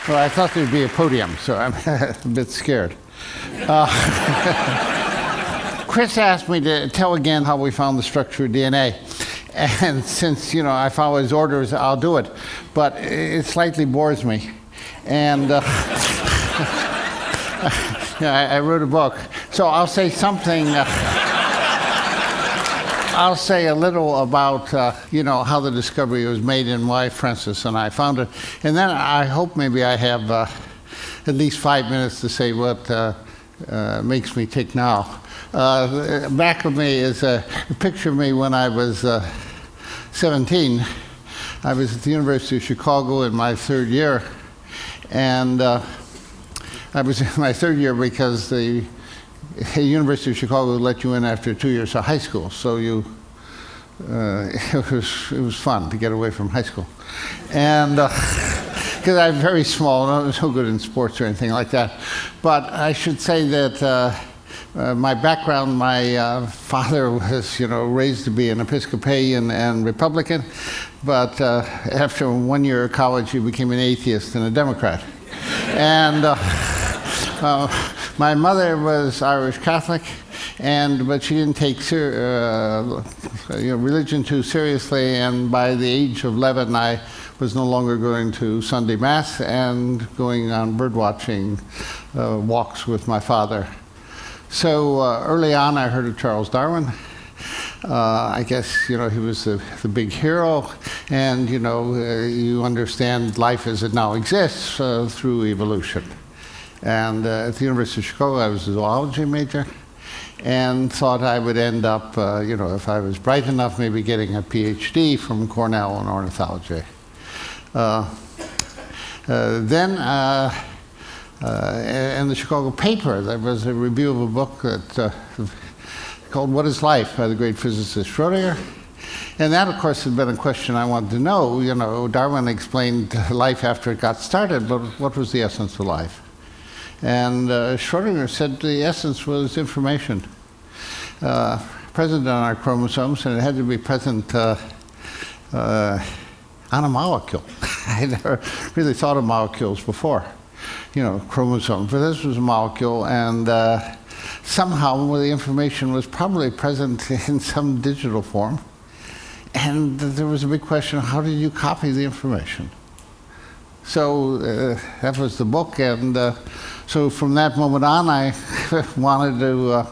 Well, I thought there'd be a podium, so I'm a bit scared. Chris asked me to tell again how we found the structure of DNA. And since, I follow his orders, I'll do it. But it slightly bores me. And I wrote a book. So I'll say something. I'll say a little about, how the discovery was made and why Francis and I found it. And then I hope maybe I have at least 5 minutes to say what makes me tick now. Back of me is a picture of me when I was 17. I was at the University of Chicago in my third year. And I was in my third year because the University of Chicago let you in after 2 years of high school, so it was fun to get away from high school, and because I'm very small, no good in sports or anything like that. But I should say that my background, my father was, raised to be an Episcopalian and Republican, but after 1 year of college, he became an atheist and a Democrat, and. My mother was Irish Catholic, but she didn't take religion too seriously, and by the age of 11 I was no longer going to Sunday Mass and going on birdwatching walks with my father. So early on I heard of Charles Darwin. I guess, he was the big hero, and, you understand life as it now exists through evolution. And at the University of Chicago, I was a zoology major and thought I would end up, if I was bright enough, maybe getting a PhD from Cornell in ornithology. Then, in the Chicago paper, there was a review of a book that, called What is Life by the great physicist Schrödinger. And that, of course, had been a question I wanted to know. Darwin explained life after it got started, but what was the essence of life? And Schrödinger said the essence was information, present on our chromosomes, and it had to be present on a molecule. I never really thought of molecules before, chromosomes, but this was a molecule, and somehow the information was probably present in some digital form. And there was a big question, how did you copy the information? So that was the book, and so from that moment on, I wanted to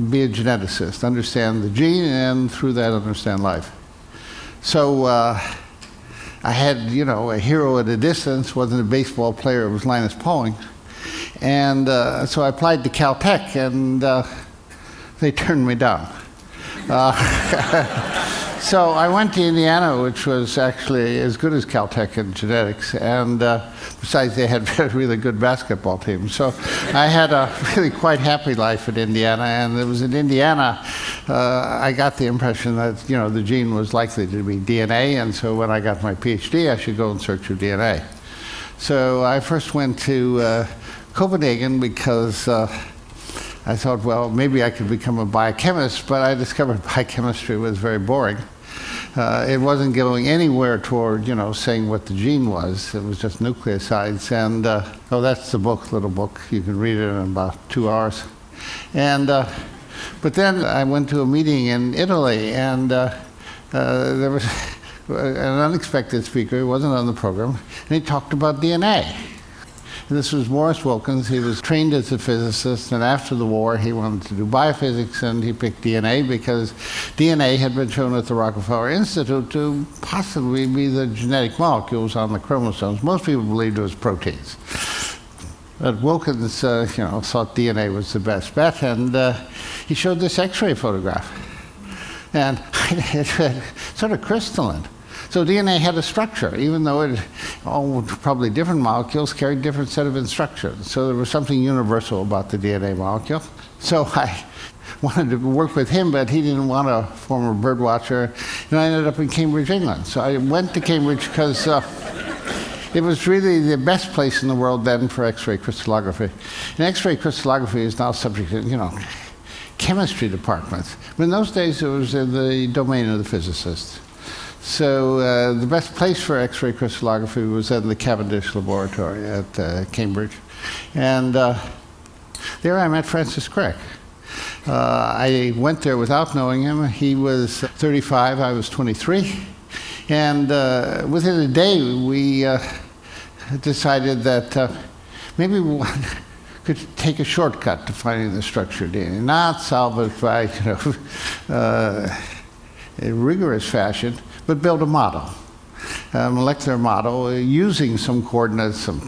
be a geneticist, understand the gene, and through that understand life. So I had, a hero at a distance, wasn't a baseball player, it was Linus Pauling. And so I applied to Caltech, and they turned me down. So I went to Indiana, which was actually as good as Caltech in genetics, and besides they had a really good basketball team. So I had a really quite happy life at Indiana, and it was in Indiana I got the impression that the gene was likely to be DNA, and so when I got my PhD I should go in search of DNA. So I first went to Copenhagen because I thought, well, maybe I could become a biochemist, but I discovered biochemistry was very boring. It wasn't going anywhere toward, saying what the gene was. It was just nucleosides. And, that's the book, little book. You can read it in about 2 hours. And, but then I went to a meeting in Italy, and there was an unexpected speaker. He wasn't on the program, and he talked about DNA. This was Morris Wilkins. He was trained as a physicist, and after the war he wanted to do biophysics, and he picked DNA because DNA had been shown at the Rockefeller Institute to possibly be the genetic molecules on the chromosomes. Most people believed it was proteins. But Wilkins, thought DNA was the best bet, and he showed this X-ray photograph. And it was sort of crystalline. So DNA had a structure, even though it all probably different molecules carried different set of instructions. So there was something universal about the DNA molecule. So I wanted to work with him, but he didn't want a former bird watcher, and I ended up in Cambridge, England. So I went to Cambridge because It was really the best place in the world then for X-ray crystallography. And X-ray crystallography is now subject to, chemistry departments. But in those days, it was in the domain of the physicists. So the best place for X-ray crystallography was in the Cavendish laboratory at Cambridge. And there I met Francis Crick. I went there without knowing him. He was 35, I was 23. And within a day, we decided that maybe we could take a shortcut to finding the structure of DNA, not solve it by a rigorous fashion, but build a model, a molecular model using some coordinates, some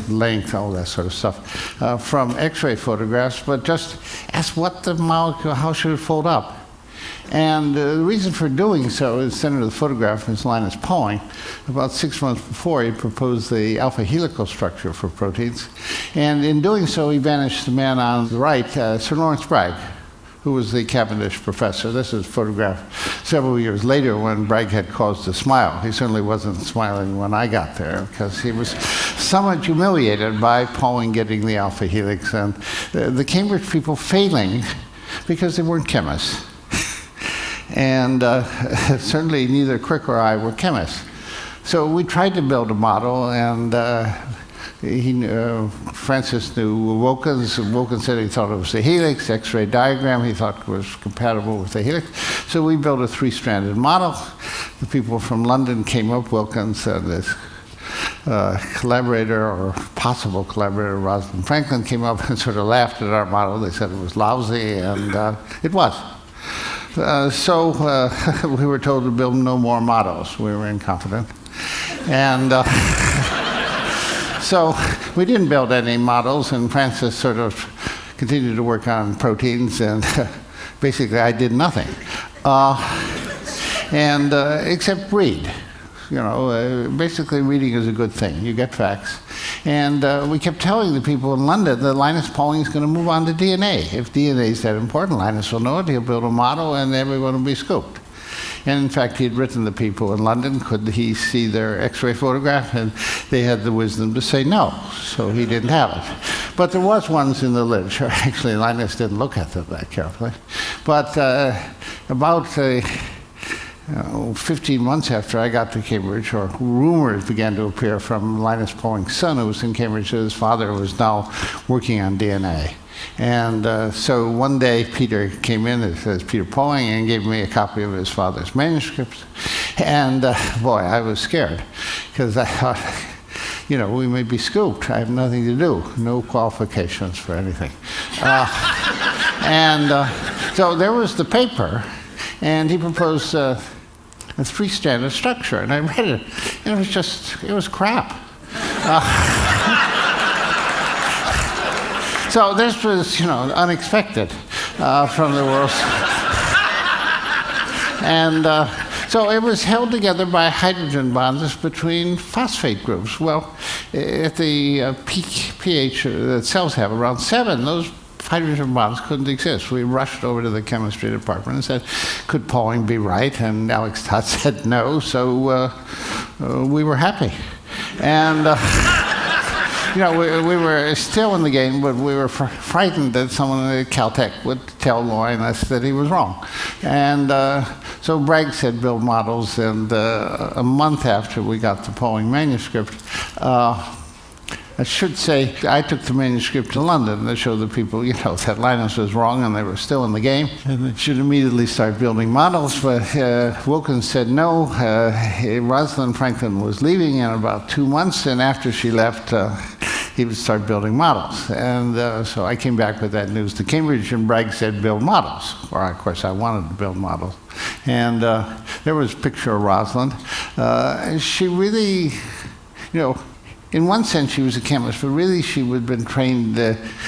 length, all that sort of stuff from X-ray photographs, but just ask what the molecule, how should it fold up? And the reason for doing so is the center of the photograph is Linus Pauling. About 6 months before, he proposed the alpha helical structure for proteins. And in doing so, he banished the man on the right, Sir Lawrence Bragg, who was the Cavendish professor. This is photographed several years later when Bragg had caused a smile. He certainly wasn't smiling when I got there because he was somewhat humiliated by Pauling getting the alpha helix and the Cambridge people failing because they weren't chemists. And certainly neither Crick or I were chemists. So we tried to build a model, and Francis knew Wilkins. Wilkins said he thought it was the helix. X-ray diagram he thought was compatible with the helix. So we built a 3-stranded model. The people from London came up, Wilkins and this collaborator or possible collaborator, Rosalind Franklin, came up and sort of laughed at our model. They said it was lousy, and it was. So we were told to build no more models. We were incompetent. And so we didn't build any models, and Francis sort of continued to work on proteins, and basically I did nothing. Except read. Basically reading is a good thing. You get facts. And we kept telling the people in London that Linus Pauling is going to move on to DNA. If DNA is that important, Linus will know it, he'll build a model, and everyone will be scooped. And in fact, he had written the people in London, could he see their X-ray photograph? And they had the wisdom to say no, so he didn't have it. But there was ones in the literature. Actually, Linus didn't look at them that carefully. But about 15 months after I got to Cambridge, or rumors began to appear from Linus Pauling's son, who was in Cambridge, that his father was now working on DNA. And so one day Peter came in, as Peter Pauling, and gave me a copy of his father's manuscripts. And boy, I was scared, because I thought, we may be scooped. I have nothing to do, no qualifications for anything. So there was the paper, and he proposed a 3-stranded structure, and I read it, and it was crap. So this was, unexpected from the world. And so it was held together by hydrogen bonds between phosphate groups. Well, at the peak pH that cells have, around 7, those hydrogen bonds couldn't exist. We rushed over to the chemistry department and said, could Pauling be right? And Alex Todd said no, so we were happy. And we were still in the game, but we were frightened that someone at Caltech would tell Linus that he was wrong. And so Bragg said build models, and a month after we got the Pauling manuscript, I should say, I took the manuscript to London to show the people, that Linus was wrong and they were still in the game. And they should immediately start building models, but Wilkins said no. Rosalind Franklin was leaving in about 2 months, and after she left, he would start building models. And so I came back with that news to Cambridge, and Bragg said, build models. Well, of course, I wanted to build models. And there was a picture of Rosalind. She really, in one sense, she was a chemist, but really she had been trained,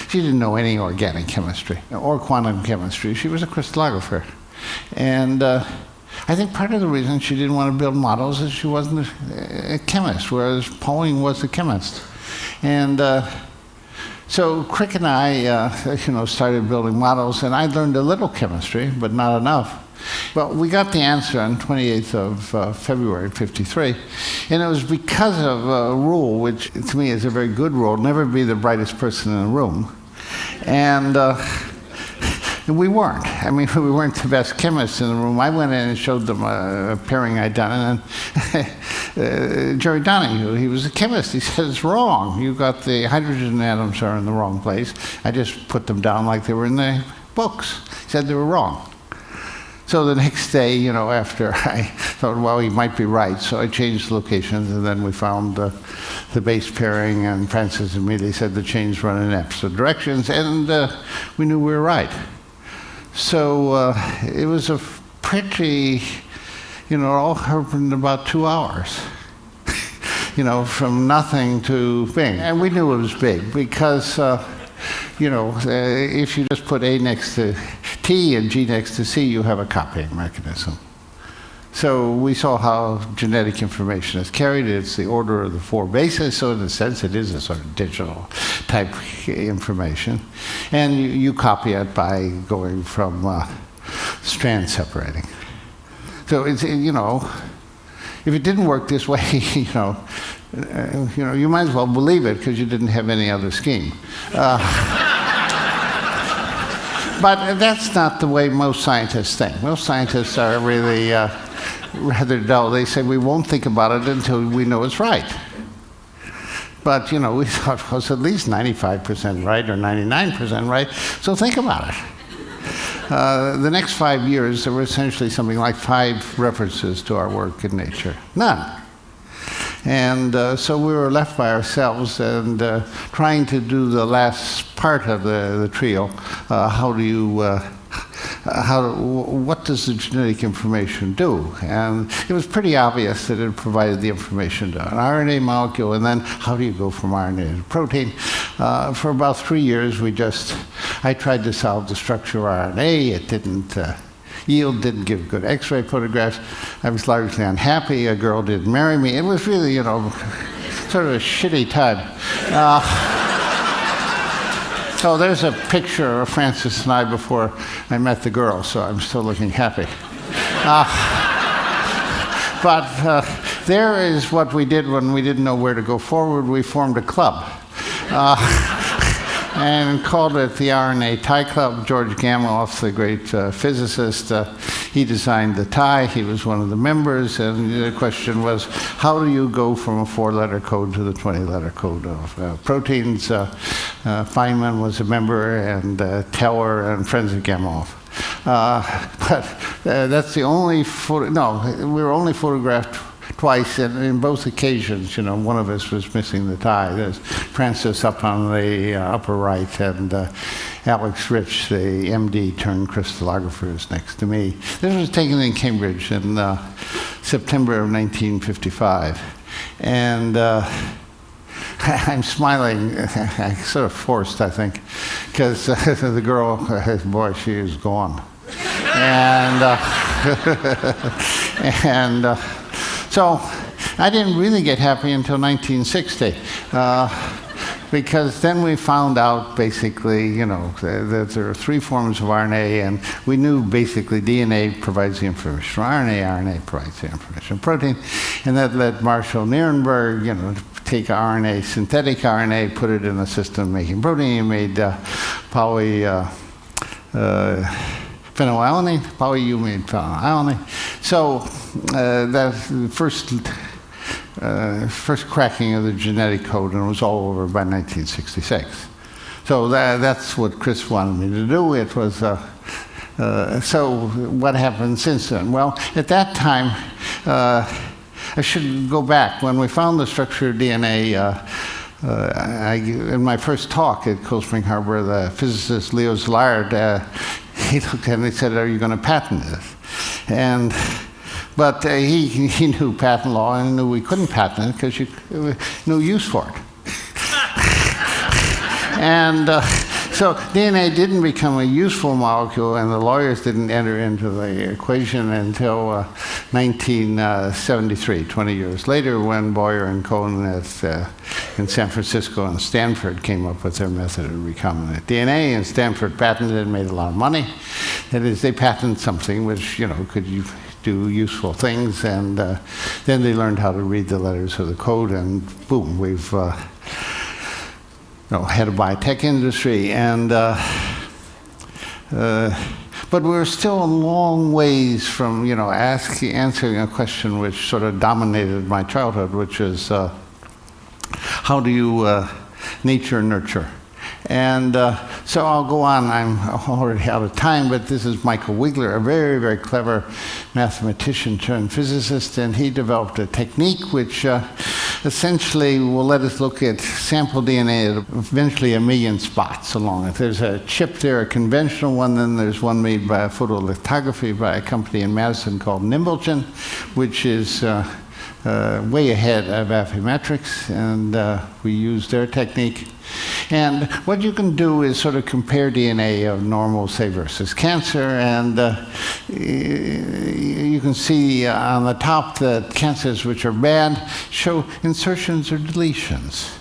she didn't know any organic chemistry or quantum chemistry. She was a crystallographer. And I think part of the reason she didn't want to build models is she wasn't a chemist, whereas Pauling was a chemist. And so Crick and I, started building models, and I learned a little chemistry, but not enough. Well, we got the answer on 28th of February, '53, And it was because of a rule, which to me is a very good rule: never be the brightest person in the room. And we weren't. I mean, we weren't the best chemists in the room. I went in and showed them a pairing I'd done, and Jerry Donahue, he was a chemist. He said, it's wrong. You got the hydrogen atoms are in the wrong place. I just put them down like they were in the books. He said they were wrong. So the next day, you know, after I thought, well, he might be right, so I changed locations, and then we found the base pairing, and Francis immediately said the chains run in opposite directions, and we knew we were right. So it was a pretty, you know, it all happened in about 2 hours. You know, from nothing to big. And we knew it was big because, you know, if you just put A next to T and G next to C, you have a copying mechanism. So we saw how genetic information is carried. It's the order of the 4 bases, so in a sense it is a sort of digital type information. And you copy it by going from strand separating. So it's, you know, if it didn't work this way, you know, you might as well believe it because you didn't have any other scheme. But that's not the way most scientists think. Most scientists are really rather dull. They say we won't think about it until we know it's right. But, you know, we thought it was at least 95% right or 99% right, so think about it. The next 5 years, there were essentially something like 5 references to our work in Nature. None. And so we were left by ourselves and trying to do the last part of the trio. What does the genetic information do? And it was pretty obvious that it provided the information to an RNA molecule, and then how do you go from RNA to protein? For about 3 years, I tried to solve the structure of RNA. It didn't yield, didn't give good X-ray photographs. I was largely unhappy. A girl didn't marry me. It was really, you know, sort of a shitty time. So there's a picture of Francis and I before I met the girl, so I'm still looking happy. But there is what we did when we didn't know where to go forward. We formed a club. And called it the RNA Tie Club. George Gamow, the great physicist, he designed the tie. He was one of the members, and the question was, how do you go from a 4-letter code to the 20-letter code of proteins? Feynman was a member, and Teller, and friends of Gamow. But that's the only photo. No, we were only photographed twice, and in both occasions, you know, one of us was missing the tie. There's Francis up on the upper right, and Alex Rich, the MD turned crystallographer, is next to me. This was taken in Cambridge in September of 1955. And I'm smiling, sort of forced, I think, because the girl, boy, she is gone. And so I didn't really get happy until 1960, because then we found out basically, you know, that there are 3 forms of RNA, and we knew basically DNA provides the information, RNA provides the information, protein, and that led Marshall Nierenberg, you know, to take RNA, synthetic RNA, put it in a system making protein. He made phenylalanine, poly-U made phenylalanine. So that's the first cracking of the genetic code, and it was all over by 1966. So that's what Chris wanted me to do. It was so what happened since then? Well, at that time, I should go back. When we found the structure of DNA, in my first talk at Cold Spring Harbor, the physicist Leo Szilard, he looked at it and he said, "Are you going to patent this?" But he knew patent law and knew we couldn't patent it because there was no use for it. And so DNA didn't become a useful molecule, and the lawyers didn't enter into the equation until 1973, 20 years later, when Boyer and Cohen in San Francisco and Stanford came up with their method of recombinant DNA, and Stanford patented it and made a lot of money. That is, they patented something which, you know, could you do useful things, and then they learned how to read the letters of the code, and boom, we've had a biotech industry, and but we're still a long ways from answering a question which sort of dominated my childhood, which is how do you nature nurture? And so I'll go on. I'm already out of time, but this is Michael Wigler, a very, very clever mathematician turned physicist, and he developed a technique which essentially will let us look at sample DNA at eventually 1 million spots along it. There's a chip there, a conventional one, then there's one made by photolithography by a company in Madison called Nimblegen, which is way ahead of Affymetrix, and we use their technique. And what you can do is sort of compare DNA of normal, say, versus cancer, and you can see on the top that cancers which are bad show insertions or deletions.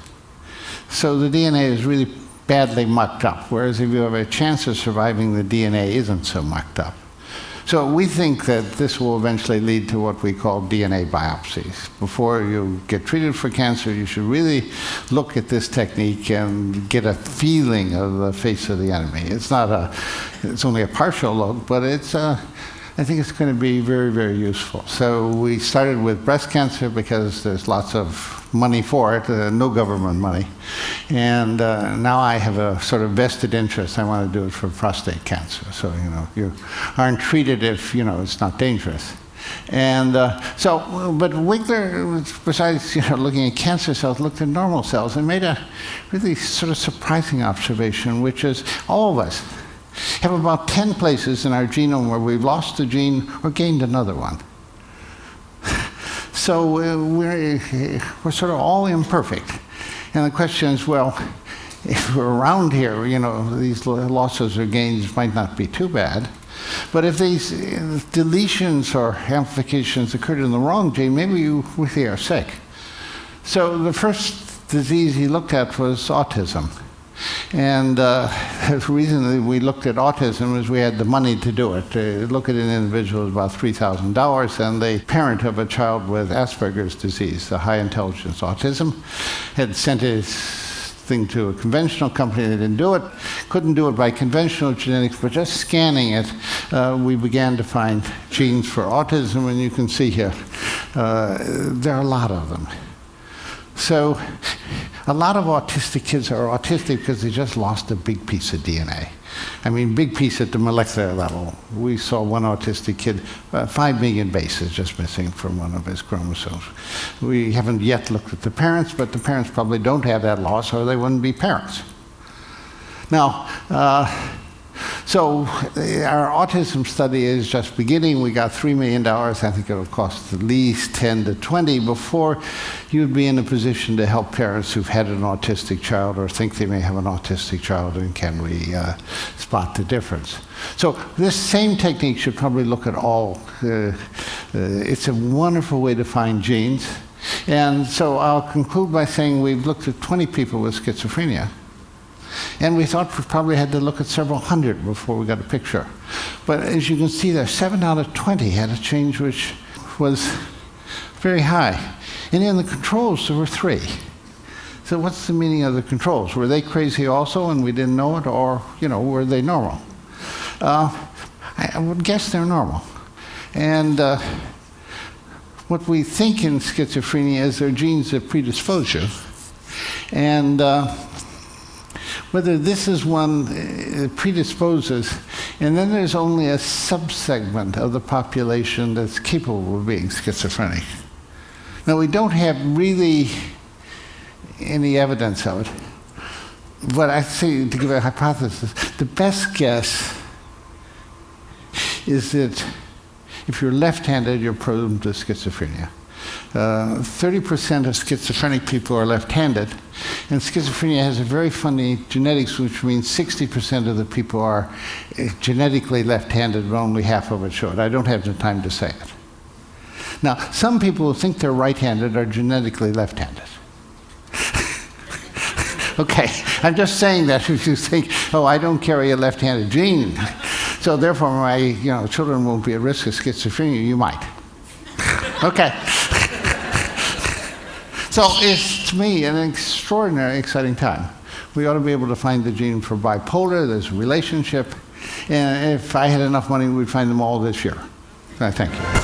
So the DNA is really badly mucked up, whereas if you have a chance of surviving, the DNA isn't so mucked up. So we think that this will eventually lead to what we call DNA biopsies. Before you get treated for cancer, you should really look at this technique and get a feeling of the face of the enemy. It's only a partial look, but I think it's going to be very, very useful. So we started with breast cancer because there's lots of money for it, no government money. And now I have a sort of vested interest. I want to do it for prostate cancer. So, you aren't treated if, it's not dangerous. And but Wigler, besides looking at cancer cells, looked at normal cells and made a really sort of surprising observation, which is all of us have about 10 places in our genome where we've lost a gene or gained another one. So we're sort of all imperfect. And the question is, well, if we're around here, these losses or gains might not be too bad. But if these deletions or amplifications occurred in the wrong gene, maybe you really are sick. So the first disease he looked at was autism. And the reason that we looked at autism is we had the money to do it. To look at an individual is about $3,000, and the parent of a child with Asperger's disease, the high intelligence autism, had sent his thing to a conventional company. They didn't do it. Couldn't do it by conventional genetics, but just scanning it, we began to find genes for autism, and you can see here, there are a lot of them. So a lot of autistic kids are autistic because they just lost a big piece of DNA. I mean, big piece at the molecular level. We saw one autistic kid, 5 million bases just missing from one of his chromosomes. We haven't yet looked at the parents, but the parents probably don't have that loss or they wouldn't be parents. Now, so our autism study is just beginning. We got $3 million. I think it'll cost at least 10 to 20 before you'd be in a position to help parents who've had an autistic child or think they may have an autistic child, and can we spot the difference. So this same technique should probably look at all. It's a wonderful way to find genes. And so I'll conclude by saying we've looked at 20 people with schizophrenia. And we thought we probably had to look at several hundred before we got a picture. But as you can see there, 7 out of 20 had a change which was very high. And in the controls, there were 3. So what's the meaning of the controls? Were they crazy also and we didn't know it, or, were they normal? I would guess they're normal. And what we think in schizophrenia is there are genes that predispose you. And whether this is one that predisposes, and then there's only a subsegment of the population that's capable of being schizophrenic. Now, we don't have really any evidence of it, but I say, to give a hypothesis, the best guess is that if you're left-handed, you're prone to schizophrenia. 30% of schizophrenic people are left-handed, and schizophrenia has a very funny genetics, which means 60% of the people are genetically left-handed, but only half of it show it. I don't have the time to say it. Now, some people who think they're right-handed are genetically left-handed. Okay, I'm just saying that if you think, oh, I don't carry a left-handed gene. So therefore, my children won't be at risk of schizophrenia. You might. Okay. So it's, to me, an extraordinarily exciting time. We ought to be able to find the gene for bipolar. There's a relationship. And if I had enough money, we'd find them all this year. Thank you.